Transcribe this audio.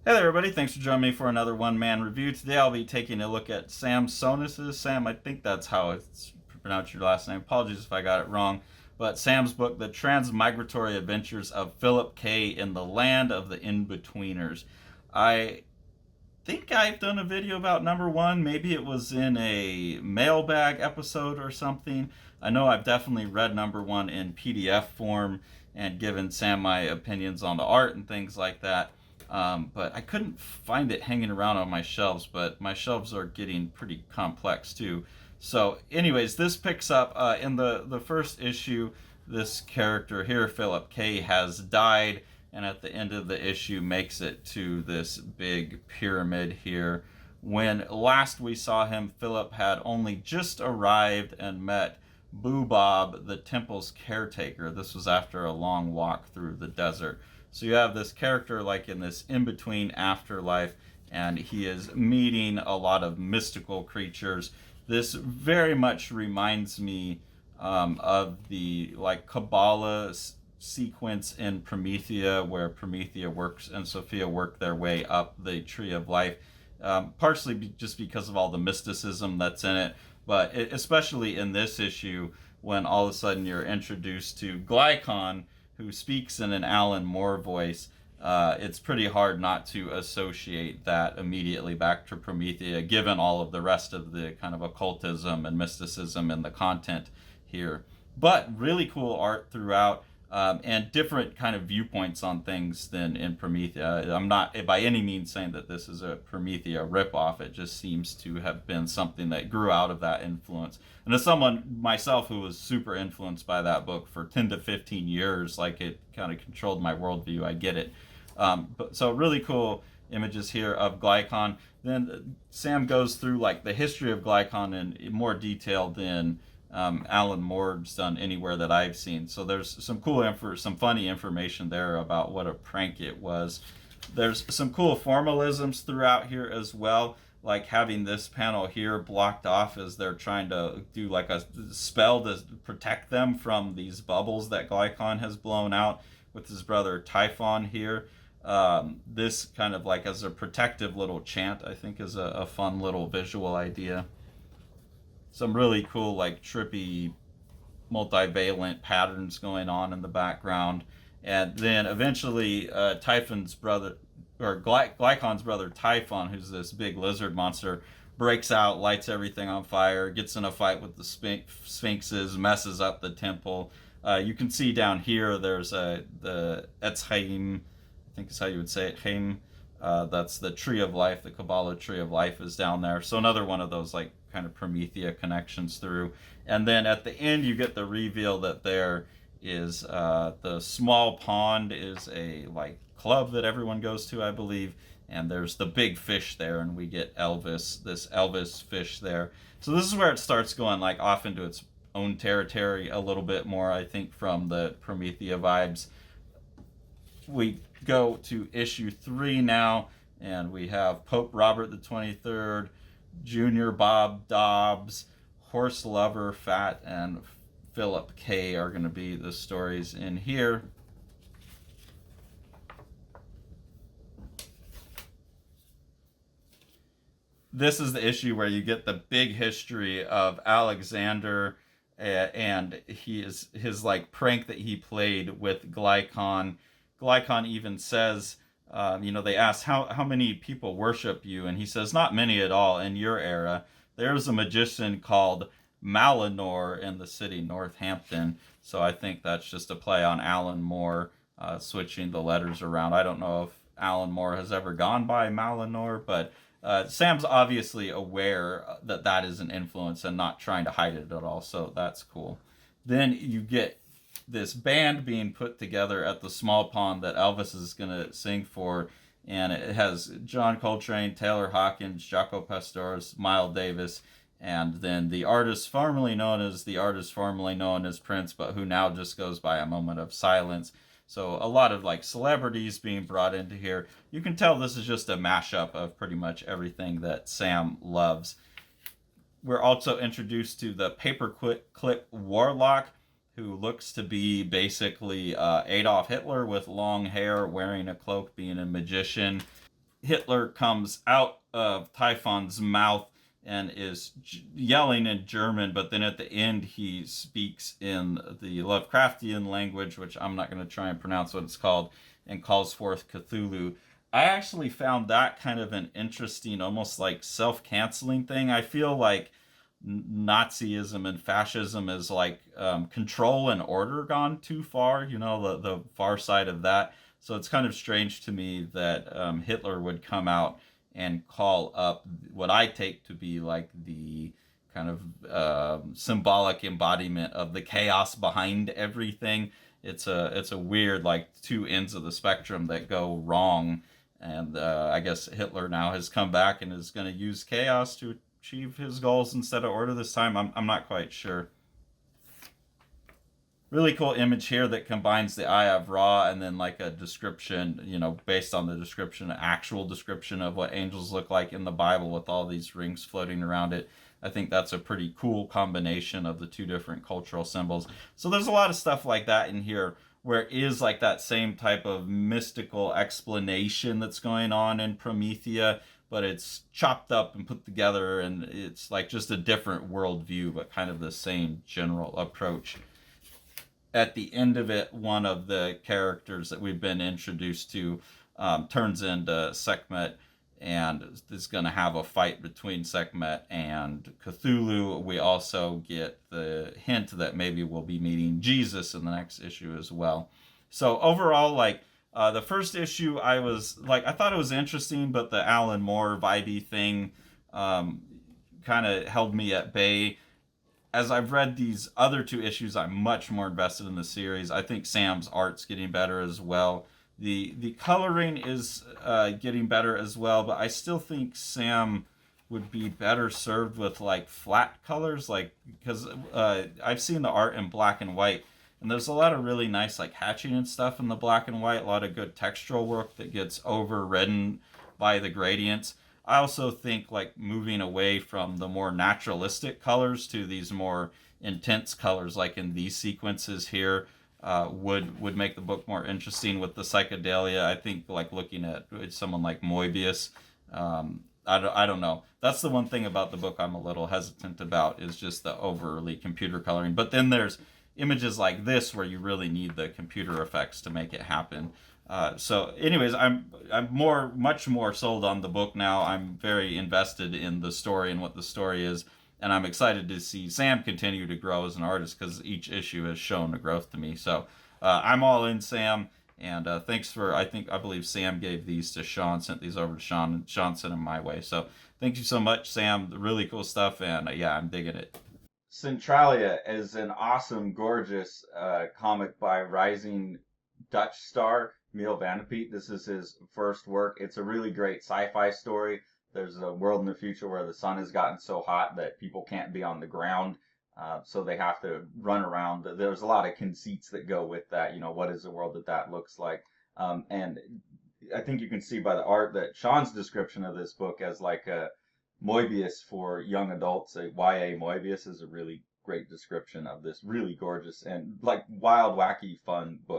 Hey there, everybody. Thanks for joining me for another one-man review. Today I'll be taking a look at Sam Tsohonis. Sam, I think that's how it's pronounced your last name. Apologies if I got it wrong. But Sam's book, The Transmigratory Adventures of Philip K. in the Land of the In-Betweeners. I think I've done a video about number one. Maybe it was in a mailbag episode or something. I know I've definitely read number one in PDF form and given Sam my opinions on the art and things like that. But I couldn't find it hanging around on my shelves, but my shelves are getting pretty complex too. So anyways, this picks up in the first issue. This character here, Philip K., has died, and at the end of the issue makes it to this big pyramid here. When last we saw him, Philip had only just arrived and met Bob, the temple's caretaker. This was after a long walk through the desert. So you have this character like in this in-between afterlife, and he is meeting a lot of mystical creatures. This very much reminds me of the like Kabbalah sequence in Promethea, where Promethea works and Sophia work their way up the tree of life, partially just because of all the mysticism that's in it, but especially in this issue when all of a sudden you're introduced to Glykon, who speaks in an Alan Moore voice. It's pretty hard not to associate that immediately back to Promethea, given all of the rest of the kind of occultism and mysticism in the content here. But really cool art throughout, and different kind of viewpoints on things than in Promethea. I'm not by any means saying that this is a Promethea ripoff. It just seems to have been something that grew out of that influence. And as someone myself who was super influenced by that book for 10 to 15 years, like it kind of controlled my worldview, I get it. So really cool images here of Glykon. Then Sam goes through like the history of Glykon in more detail than Alan Moore's done anywhere that I've seen. So there's some cool some funny information there about what a prank it was. There's some cool formalisms throughout here as well, like having this panel here blocked off as they're trying to do like a spell to protect them from these bubbles that Glykon has blown out with his brother Typhon here. This kind of like as a protective little chant, I think, is a fun little visual idea. Some really cool, like trippy, multivalent patterns going on in the background. And then eventually Typhon's brother, or Glycon's brother Typhon, who's this big lizard monster, breaks out, lights everything on fire, gets in a fight with the sphinxes, messes up the temple. You can see down here there's the Etzheim, I think is how you would say it, Heim. That's the tree of life, the Kabbalah tree of life is down there. So another one of those like kind of Promethea connections through. And then at the end you get the reveal that there is the small pond is a like club that everyone goes to, I believe, and there's the big fish there, and we get Elvis, this Elvis fish there. So this is where it starts going like off into its own territory a little bit more, I think, from the Promethea vibes. We go to issue 3 now, and we have Pope Robert the 23rd, Junior Bob Dobbs, Horse Lover Fat, and Philip K. are going to be the stories in here. This is the issue where you get the big history of Alexander and his like prank that he played with Glykon. Glykon even says, they ask how many people worship you, and he says not many at all in your era. There's a magician called Malinor in the city Northampton. So I think that's just a play on Alan Moore, switching the letters around. I don't know if Alan Moore has ever gone by Malinor, but Sam's obviously aware that that is an influence and not trying to hide it at all. So that's cool. Then you get this band being put together at the small pond that Elvis is going to sing for, and it has John Coltrane, Taylor Hawkins, Jaco Pastorius, Miles Davis, and then the artist formerly known as Prince, but who now just goes by A Moment of Silence. So a lot of like celebrities being brought into here. You can tell this is just a mashup of pretty much everything that Sam loves. We're also introduced to the paperclip warlock, who looks to be basically Adolf Hitler with long hair, wearing a cloak, being a magician. Hitler comes out of Typhon's mouth and is yelling in German, but then at the end he speaks in the Lovecraftian language, which I'm not going to try and pronounce what it's called, and calls forth Cthulhu. I actually found that kind of an interesting, almost like self-canceling thing. I feel like Nazism and fascism is like control and order gone too far, the far side of that. So it's kind of strange to me that Hitler would come out and call up what I take to be like the kind of symbolic embodiment of the chaos behind everything. It's a weird like two ends of the spectrum that go wrong, and I guess Hitler now has come back and is going to use chaos to achieve his goals instead of order this time. I'm not quite sure. Really cool image here that combines the Eye of Ra and then like a description, based on the description, actual description of what angels look like in the Bible with all these rings floating around it. I think that's a pretty cool combination of the two different cultural symbols. So there's a lot of stuff like that in here where it is like that same type of mystical explanation that's going on in Promethea, but it's chopped up and put together, and it's like just a different worldview, but kind of the same general approach. At the end of it, one of the characters that we've been introduced to turns into Sekhmet and is going to have a fight between Sekhmet and Cthulhu. We also get the hint that maybe we'll be meeting Jesus in the next issue as well. So overall, like the first issue, I thought it was interesting, but the Alan Moore vibey thing kind of held me at bay. As I've read these other two issues, I'm much more invested in the series. I think Sam's art's getting better as well. The coloring is getting better as well, but I still think Sam would be better served with like flat colors, like because I've seen the art in black and white, and there's a lot of really nice like hatching and stuff in the black and white. A lot of good textural work that gets overridden by the gradients. I also think like moving away from the more naturalistic colors to these more intense colors, like in these sequences here, would make the book more interesting with the psychedelia. I think like looking at someone like Moebius, I don't know. That's the one thing about the book I'm a little hesitant about, is just the overly computer coloring. But then there's images like this where you really need the computer effects to make it happen. So, anyways, I'm much more sold on the book now. I'm very invested in the story and what the story is, and I'm excited to see Sam continue to grow as an artist because each issue has shown a growth to me. So, I'm all in, Sam. And thanks for, I believe Sam gave these to Sean, sent these over to Sean, and Sean sent them my way. So thank you so much, Sam. Really cool stuff, and yeah, I'm digging it. Centralia is an awesome, gorgeous comic by rising Dutch star Neil Vanderpeet. This is his first work. It's a really great sci-fi story. There's a world in the future where the sun has gotten so hot that people can't be on the ground, so they have to run around. There's a lot of conceits that go with that. What is the world that looks like? And I think you can see by the art that Sean's description of this book as like a Moebius for young adults, a YA Moebius, is a really great description of this really gorgeous and like wild, wacky, fun book.